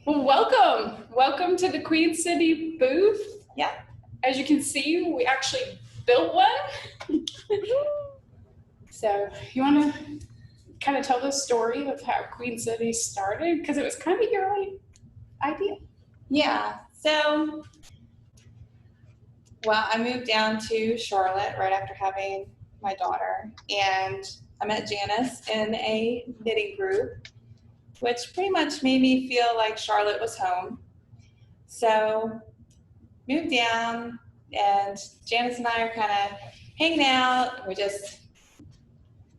Well, welcome to the Queen City booth. Yeah. As you can see, we actually built one. So you want to kind of tell the story of how Queen City started? Because it was kind of your idea. Yeah. So, I moved down to Charlotte right after having my daughter, and I met Janice in a knitting group, which pretty much made me feel like Charlotte was home. So, moved down, and Janice and I are kind of hanging out. We're just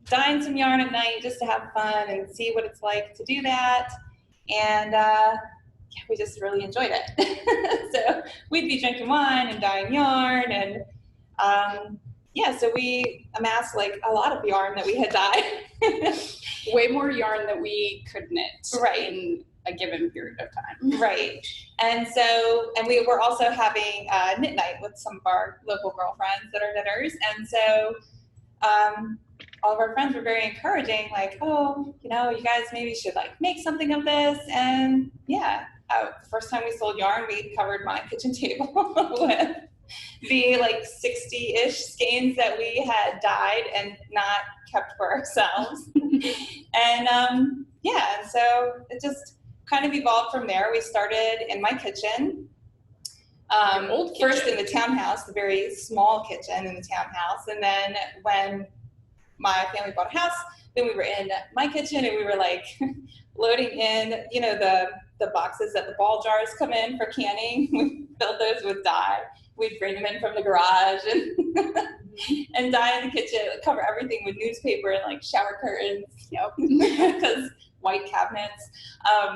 dyeing some yarn at night just to have fun and see what it's like to do that. And we just really enjoyed it. So we'd be drinking wine and dyeing yarn, and so we amassed like a lot of yarn that we had dyed. Way more yarn that we could knit in a given period of time. Right. And we were also having knit night with some of our local girlfriends that are knitters. And so all of our friends were very encouraging, like, oh, you guys maybe should like make something of this. And the first time we sold yarn, we covered my kitchen table with the like 60-ish skeins that we had dyed and not kept for ourselves. And so it just kind of evolved from there. We started in my kitchen. Old kitchen. First in the townhouse, the very small kitchen in the townhouse. And then when my family bought a house, then we were in my kitchen, and we were like loading in, the boxes that the ball jars come in for canning. We filled those with dye. We'd bring them in from the garage and dye in the kitchen, cover everything with newspaper and like shower curtains, because white cabinets.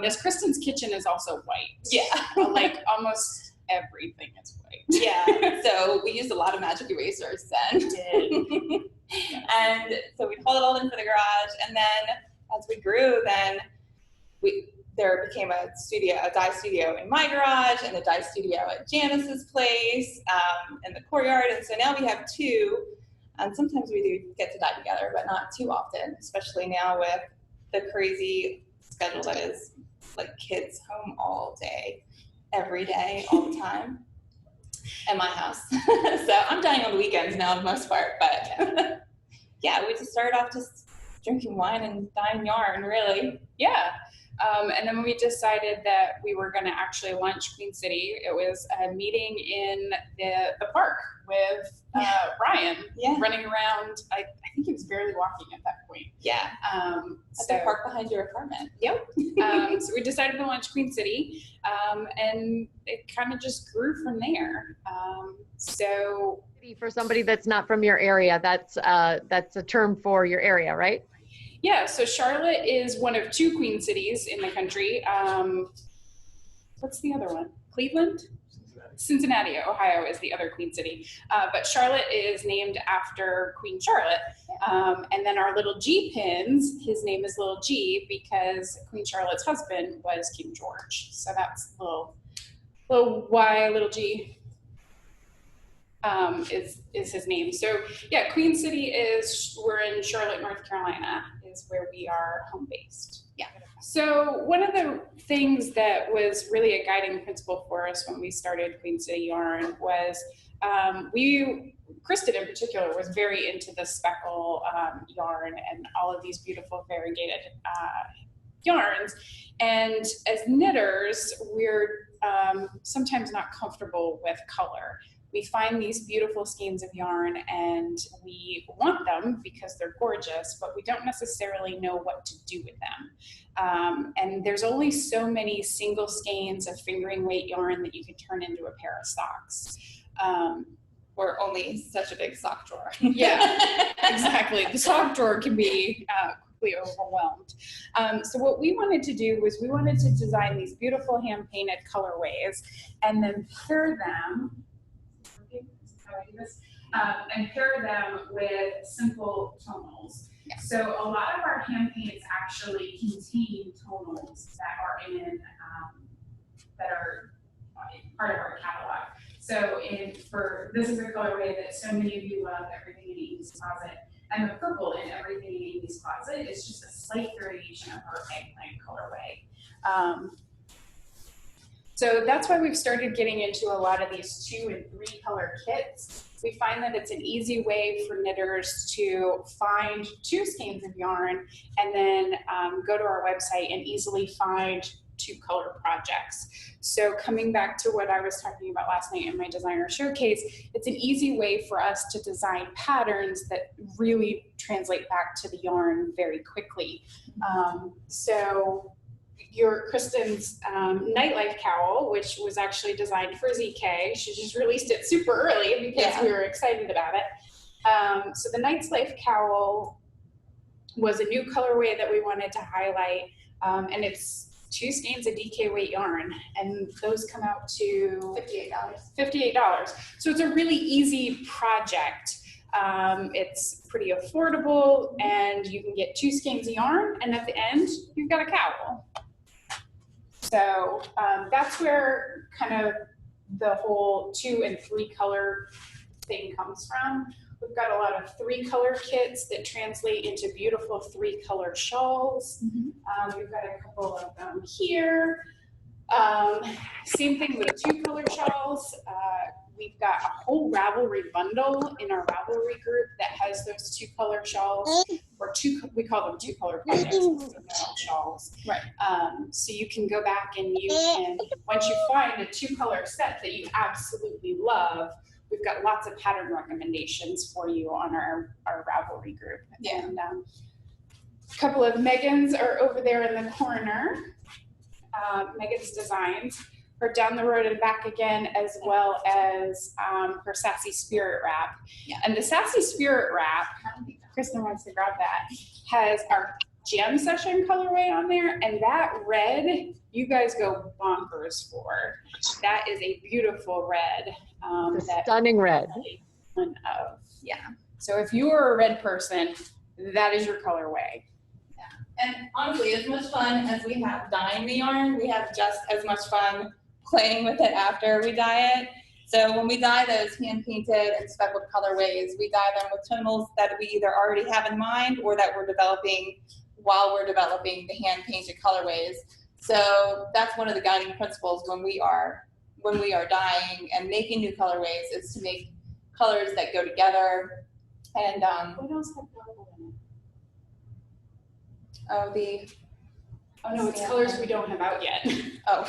Yes, Kristen's kitchen is also white. Yeah. Like almost everything is white. Yeah. So we used a lot of magic erasers then. We did. And so we'd haul it all into the garage, and then as we grew, then there became a dye studio in my garage, and a dye studio at Janice's place in the courtyard. And so now we have two, and sometimes we do get to dye together, but not too often, especially now with the crazy schedule that is like kids home all day, every day, all the time at my house. So I'm dyeing on the weekends now, for the most part, but we just started off just drinking wine and dyeing yarn, really. Yeah. And then we decided that we were going to actually launch Queen City. It was a meeting in the park with Ryan running around. I think he was barely walking at that point. Yeah. At the park behind your apartment. Yep. So we decided to launch Queen City, and it kind of just grew from there. So for somebody that's not from your area, that's a term for your area, right? Yeah, so Charlotte is one of two Queen Cities in the country. What's the other one? Cleveland? Cincinnati, Ohio is the other Queen City. But Charlotte is named after Queen Charlotte. And then our little G pins, his name is Little G because Queen Charlotte's husband was King George. So that's little Y, Little G. Is his name. So yeah, Queen City we're in Charlotte, North Carolina, is where we are home based. Yeah. So one of the things that was really a guiding principle for us when we started Queen City Yarn was Kristen in particular was very into the speckle yarn and all of these beautiful variegated yarns. And as knitters, we're sometimes not comfortable with color. We find these beautiful skeins of yarn and we want them because they're gorgeous, but we don't necessarily know what to do with them. And there's only so many single skeins of fingering weight yarn that you can turn into a pair of socks. Or only such a big sock drawer. Yeah, exactly. The sock drawer can be quickly overwhelmed. So what we wanted to do was we wanted to design these beautiful hand-painted colorways and then pair them and pair them with simple tonals. Yeah. So a lot of our hand paints actually contain tonals that are that are part of our catalog. So this is a colorway that so many of you love, Everything in Amy's Closet. And the purple in Everything in Amy's Closet is just a slight variation of her eggplant colorway. So that's why we've started getting into a lot of these 2 and 3 color kits. We find that it's an easy way for knitters to find 2 skeins of yarn and then go to our website and easily find 2 color projects. So coming back to what I was talking about last night in my designer showcase, it's an easy way for us to design patterns that really translate back to the yarn very quickly. So Kristen's Nightlife cowl, which was actually designed for ZK. She just released it super early because we were excited about it. So the Nightlife cowl was a new colorway that we wanted to highlight, and it's 2 skeins of DK weight yarn, and those come out to $58. So it's a really easy project. It's pretty affordable, and you can get 2 skeins of yarn, and at the end, you've got a cowl. So that's where kind of the whole 2 and 3 color thing comes from. We've got a lot of 3 color kits that translate into beautiful 3 color shawls. We've got a couple of them here. Same thing with 2 color shawls. We've got a whole Ravelry bundle in our Ravelry group that has those 2 color shawls, or we call them 2 color projects instead of shawls. Right. So you can go back and you can, once you find a 2 color set that you absolutely love, we've got lots of pattern recommendations for you on our Ravelry group. Yeah. And a couple of Megan's are over there in the corner. Megan's Designs. Her Down the Road and Back Again, as well as her Sassy Spirit wrap. Yeah. And the Sassy Spirit wrap, Kristen wants to grab that, has our Jam Session colorway on there, and that red, you guys go bonkers for. That is a beautiful red. Stunning red. Yeah. So if you are a red person, that is your colorway. And honestly, as much fun as we have dyeing the yarn, we have just as much fun playing with it after we dye it. So when we dye those hand-painted and speckled colorways, we dye them with tonals that we either already have in mind or that we're developing while we're developing the hand-painted colorways. So that's one of the guiding principles when we are dyeing and making new colorways, is to make colors that go together. And What else have purple in it? Oh no, it's colors we don't have out yet. Oh,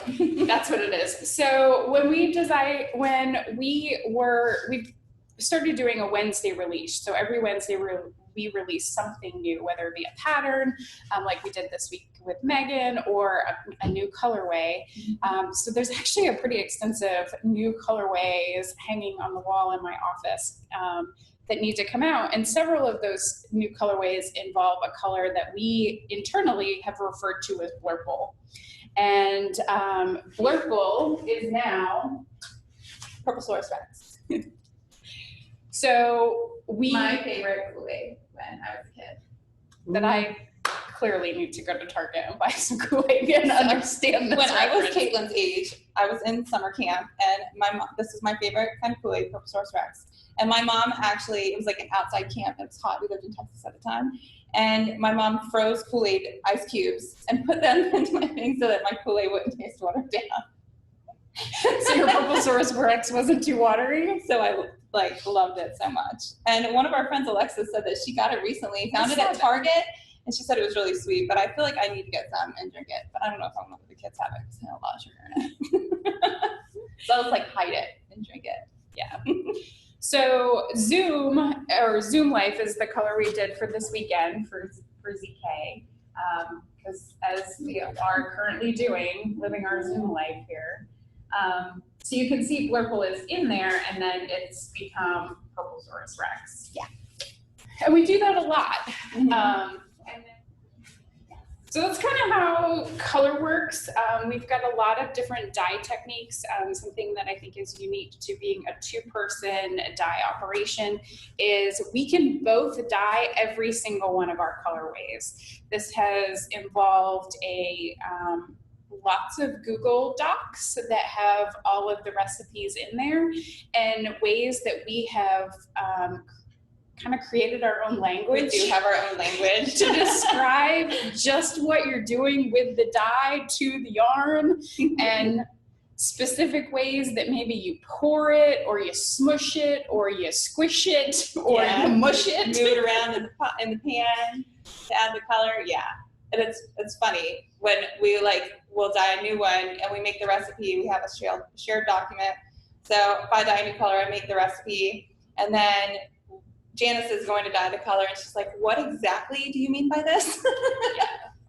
That's what it is. So when we started doing a Wednesday release. So every Wednesday we release something new, whether it be a pattern, like we did this week with Megan, or a new colorway. So there's actually a pretty extensive new colorways hanging on the wall in my office that need to come out. And several of those new colorways involve a color that we internally have referred to as Blurple. And Blurple is now Purplesaurus Rex. So My favorite Kool-Aid when I was a kid. that I clearly need to go to Target and buy some Kool-Aid and understand this When I was reference. Caitlin's age, I was in summer camp, and my mom, this is my favorite kind of Kool-Aid, Purplesaurus Rex. And my mom actually, it was like an outside camp, it was hot, we lived in Texas at the time, and my mom froze Kool-Aid ice cubes and put them into my thing so that my Kool-Aid wouldn't taste watered down. So your Purplesaurus Rex wasn't too watery? So I loved it so much. And one of our friends, Alexa, said that she got it recently, found it at Target, and she said it was really sweet, but I feel like I need to get some and drink it. But I don't know if I'm gonna let the kids have it because it has a lot of sugar in it. So I was like, hide it and drink it. Yeah. So Zoom Life is the color we did for this weekend for ZK. Because as we are currently living our Zoom life here. So you can see Blurple is in there, and then it's become Purplesaurus Rex. Yeah. And we do that a lot. So that's kind of how color works. We've got a lot of different dye techniques. Something that I think is unique to being a 2-person dye operation is we can both dye every single one of our colorways. This has involved lots of Google Docs that have all of the recipes in there, and ways that we have kind of created our own language. We do have our own language. To describe just what you're doing with the dye to the yarn. And specific ways that maybe you pour it or you smush it or you squish it or Yeah. you mush it. Move it around in the pot, in the pan to add the color. Yeah, and it's funny when we'll dye a new one and we make the recipe. We have a shared document. So if I dye a new color, I make the recipe, and then Janice is going to dye the color, and she's like, "What exactly do you mean by this?"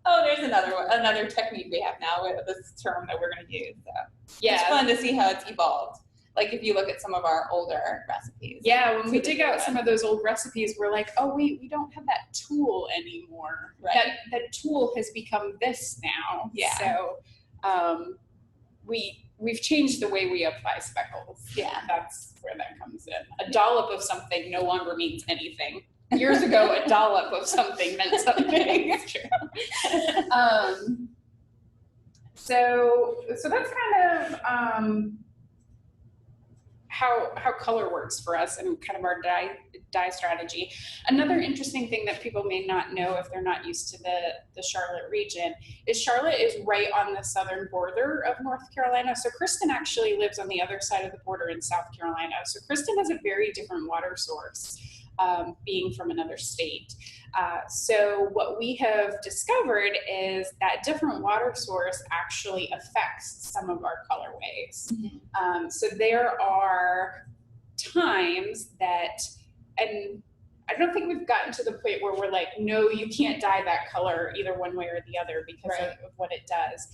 Oh, there's another technique we have now with this term that we're going to use. So it's fun to see how it's evolved. Like if you look at some of our older recipes. Yeah, when we dig out some of those old recipes, we're like, oh wait, we don't have that tool anymore. Right. That tool has become this now. Yeah. So we've changed the way we apply speckles. Yeah. That's where that comes in. A dollop of something no longer means anything. Years ago, a dollop of something meant something. It's true. So that's kind of how color works for us and kind of our dye strategy. Another interesting thing that people may not know if they're not used to the Charlotte region is Charlotte is right on the southern border of North Carolina. So Kristen actually lives on the other side of the border in South Carolina. So Kristen has a very different water source, being from another state. So what we have discovered is that different water source actually affects some of our colorways. Mm-hmm. So there are times that, and I don't think we've gotten to the point where we're like, no, you can't dye that color either one way or the other because of what it does.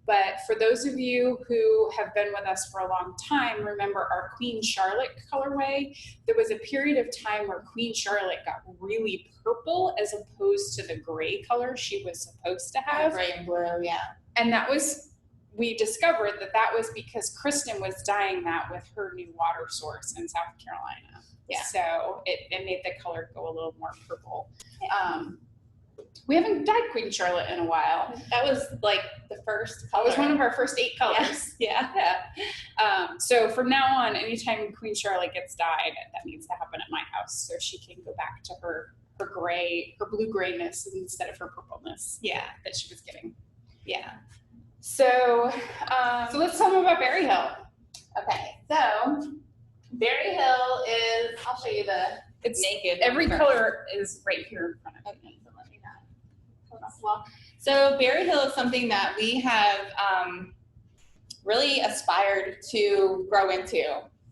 But for those of you who have been with us for a long time, remember our Queen Charlotte colorway. There was a period of time where Queen Charlotte got really purple as opposed to the gray color she was supposed to have. Gray and blue, yeah. And we discovered that was because Kristen was dyeing that with her new water source in South Carolina. Yeah. So it made the color go a little more purple. We haven't dyed Queen Charlotte in a while. That was like the first color. It was one of our first 8 colors. Yeah. So from now on, anytime Queen Charlotte gets dyed, that needs to happen at my house so she can go back to her blue grayness instead of her purpleness. Yeah. That she was getting. Yeah. So let's tell them about Berry Hill. Okay. So Berry Hill is, I'll show you It's naked. Every color is right here in front of me. Okay, so let me not hold on. Well, so Berry Hill is something that we have really aspired to grow into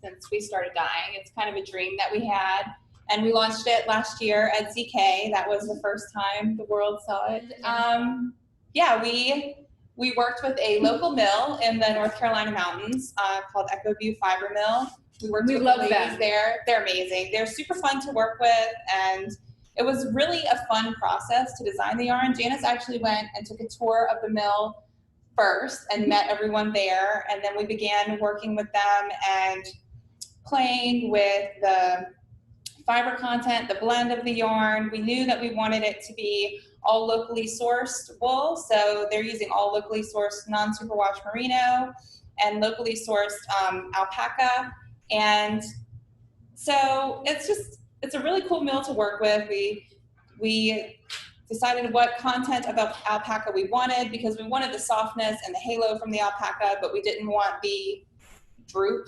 since we started dyeing. It's kind of a dream that we had, and we launched it last year at ZK. That was the first time the world saw it. We worked with a local mill in the North Carolina mountains called Echo View Fiber Mill. We love the ladies there. They're amazing. They're super fun to work with, and it was really a fun process to design the yarn. Janice actually went and took a tour of the mill first and met everyone there, and then we began working with them and playing with the fiber content, the blend of the yarn. We knew that we wanted it to be all locally sourced wool, so they're using all locally sourced non-superwash merino and locally sourced alpaca. And so it's a really cool mill to work with. We decided what content of alpaca we wanted because we wanted the softness and the halo from the alpaca, but we didn't want the droop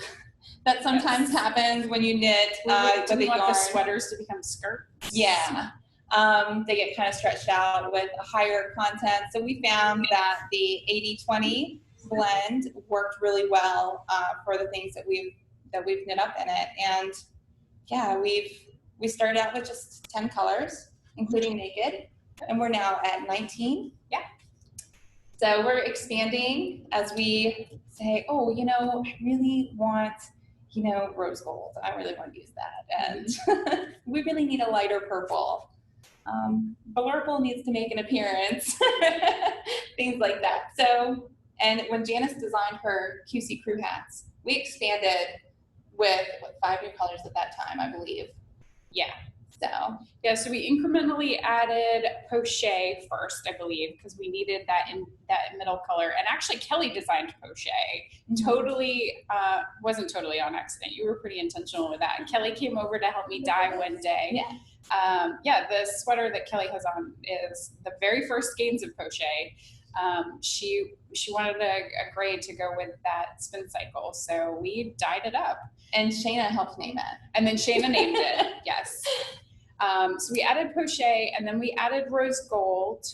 that sometimes happens when you knit We with want yarn. the sweaters to become skirts. Yeah. They get kind of stretched out with a higher content. So we found that the 80-20 blend worked really well for the things that we've knit up in it. And yeah, we started out with just 10 colors, including naked, and we're now at 19. Yeah. So we're expanding as we say, oh, I really want, rose gold. I really want to use that. And we really need a lighter purple. Purple needs to make an appearance, things like that. So, and when Janice designed her QC crew hats, we expanded with 5 new colors at that time, I believe. Yeah. So we incrementally added Poche first, I believe, because we needed that middle color. And actually, Kelly designed Poche. Wasn't totally on accident. You were pretty intentional with that. And Kelly came over to help me dye one day. Yeah. The sweater that Kelly has on is the very first skeins of Poche. She wanted a gray to go with that spin cycle, so we dyed it up. And Shayna helped name it. And then Shayna named it, yes. So we added Poche, and then we added rose gold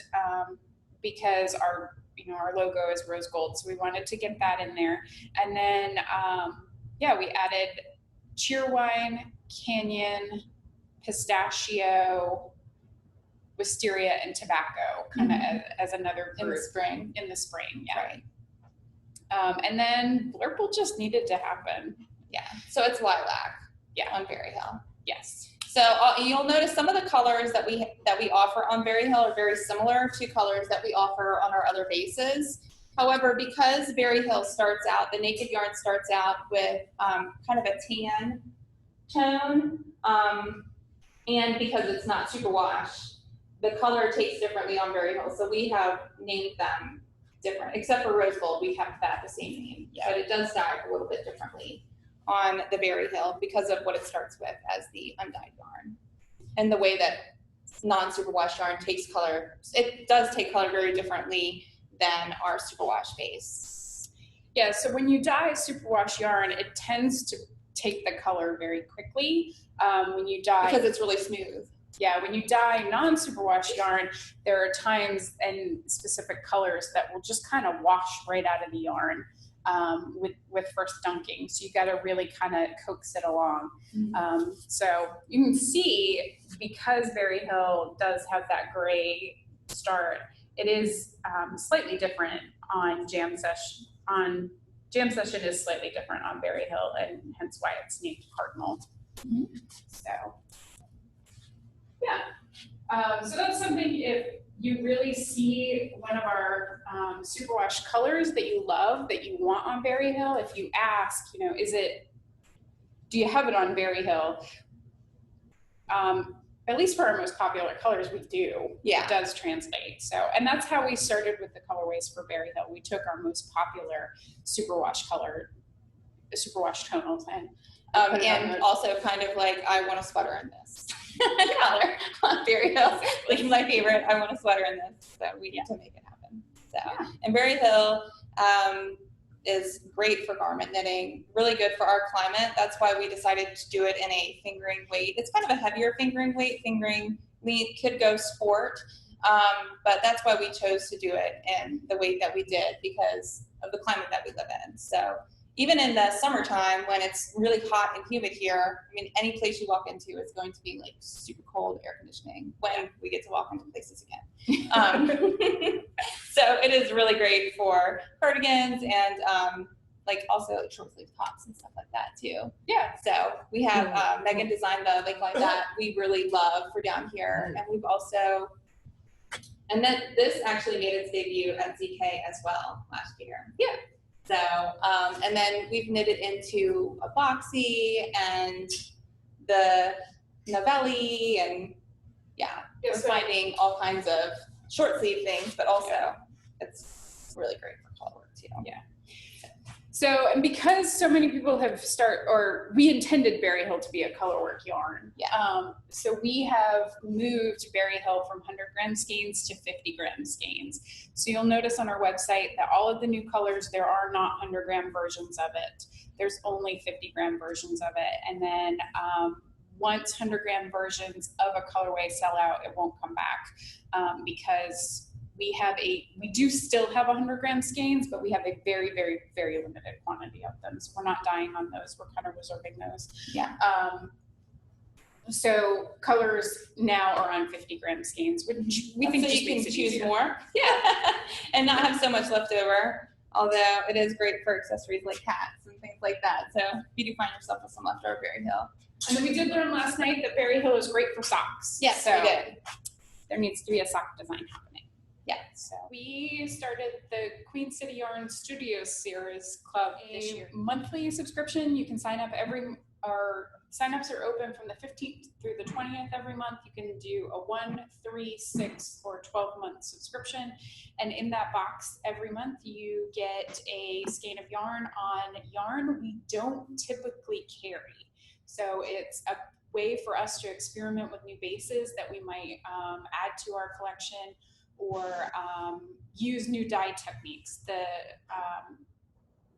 because our logo is rose gold, so we wanted to get that in there. And then we added Cheerwine, Canyon, Pistachio, Wisteria, and Tobacco, kind of as another group in the spring. yeah. Right. And then Blurple just needed to happen. Yeah. So it's lilac. Yeah. On Berry Hill. Yes. So you'll notice some of the colors that we offer on Berry Hill are very similar to colors that we offer on our other bases. However, because Berry Hill starts out, the Naked Yarn starts out with kind of a tan tone, and because it's not superwash, the color tastes differently on Berry Hill. So we have named them different, except for Rose Gold, we kept that the same name, but it does dye a little bit differently on the Berry Hill because of what it starts with as the undyed yarn and the way that non-superwash yarn takes color. It does take color very differently than our superwash base. Yeah, so when you dye superwash yarn, it tends to take the color very quickly. When you dye, because it's really smooth. Yeah, when you dye non-superwash yarn, there are times and specific colors that will just kind of wash right out of the yarn with first dunking. So you got to really kind of coax it along. So you can see, because Berry Hill does have that gray start, it is slightly different on Jam Session. Jam Session is slightly different on Berry Hill, and hence why it's named Cardinal. So yeah, so that's something, if you really see one of our superwash colors that you love, that you want on Berry Hill, if you ask, do you have it on Berry Hill? At least for our most popular colors, we do. Yeah. It does translate. So, and that's how we started with the colorways for Berry Hill. We took our most popular superwash tonals and also kind of like, I want a sweater in this color on Berry Hill. Like my favorite, I want a sweater in this. So we need to make it happen. So, and Berry Hill is great for garment knitting, really good for our climate. That's why we decided to do it in a fingering weight. It's kind of a heavier fingering weight. We could go sport, but that's why we chose to do it in the weight that we did, because of the climate that we live in. So even in the summertime, when it's really hot and humid here, I mean, any place you walk into is going to be like super cold air conditioning when we get to walk into places again. So it is really great for cardigans and like also short sleeve tops and stuff like that too. Yeah. So we have Megan designed the like that we really love for down here, and we've also, and then this actually made its debut at ZK as well last year. Yeah. So, and then we've knitted into a boxy and the novelli, and we're finding all kinds of short sleeve things, but also it's really great for color work too. Yeah. So, and because so many people we intended Berry Hill to be a colorwork yarn. Yeah. So we have moved Berry Hill from 100 gram skeins to 50 gram skeins. So you'll notice on our website that all of the new colors, there are not 100 gram versions of it. There's only 50 gram versions of it. And then once 100 gram versions of a colorway sell out, it won't come back because we do still have 100 gram skeins, but we have a very, very, very limited quantity of them. So we're not dying on those. We're kind of reserving those. Yeah. So colors now are on 50 gram skeins, which we think so just you makes can it choose easier. more. Yeah. And not have so much left over. Although it is great for accessories like hats and things like that. So if you do find yourself with some leftover Berry Hill. And then we did learn last night that Berry Hill is great for socks. Yes, so we did. There needs to be a sock design happening. Yeah. So we started the Queen City Yarn Studios Series Club this year. Monthly subscription. You can sign up our signups are open from the 15th through the 20th every month. You can do a 1, 3, 6, or 12-month subscription. And in that box every month, you get a skein of yarn on yarn we don't typically carry. So it's a way for us to experiment with new bases that we might add to our collection, or use new dye techniques.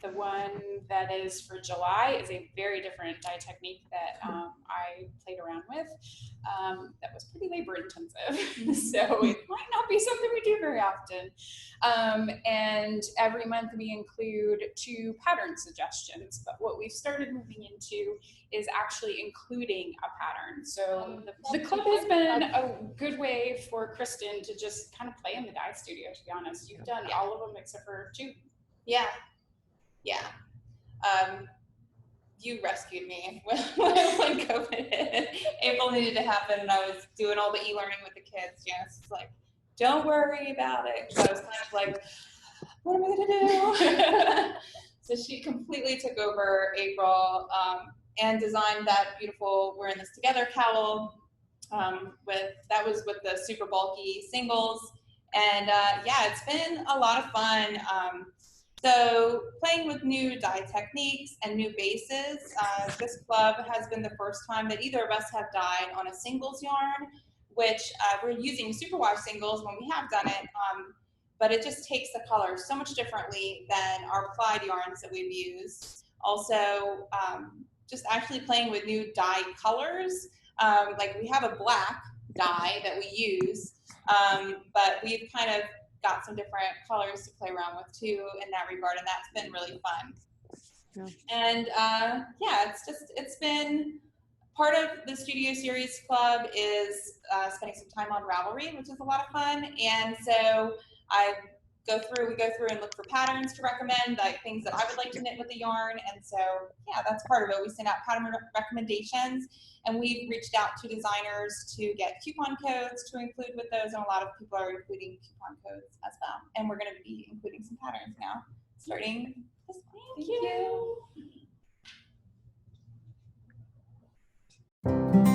The one that is for July is a very different dye technique that I played around with. That was pretty labor intensive, so it might not be something we do very often. And every month we include 2 pattern suggestions, but what we've started moving into is actually including a pattern. So the club has been a good way for Kristen to just kind of play in the dye studio, to be honest. You've done all of them except for 2. Yeah. You rescued me when COVID hit. April needed to happen, and I was doing all the e-learning with the kids. Janice was like, "Don't worry about it." So I was kind of like, "What am I gonna do?" So she completely took over April and designed that beautiful "We're in this together" cowl. That was with the super bulky singles, and it's been a lot of fun. So playing with new dye techniques and new bases, this club has been the first time that either of us have dyed on a singles yarn, which we're using superwash singles when we have done it, but it just takes the color so much differently than our plied yarns that we've used. Also, just actually playing with new dye colors, like we have a black dye that we use, but we've kind of got some different colors to play around with too in that regard, and that's been really fun. Yeah. And it's been part of the Studio Series Club is spending some time on Ravelry, which is a lot of fun. And so we go through and look for patterns to recommend, like things that I would like to knit with the yarn. And so, that's part of it. We send out pattern recommendations, and we've reached out to designers to get coupon codes to include with those. And a lot of people are including coupon codes as well. And we're going to be including some patterns now, starting this week. Thank you.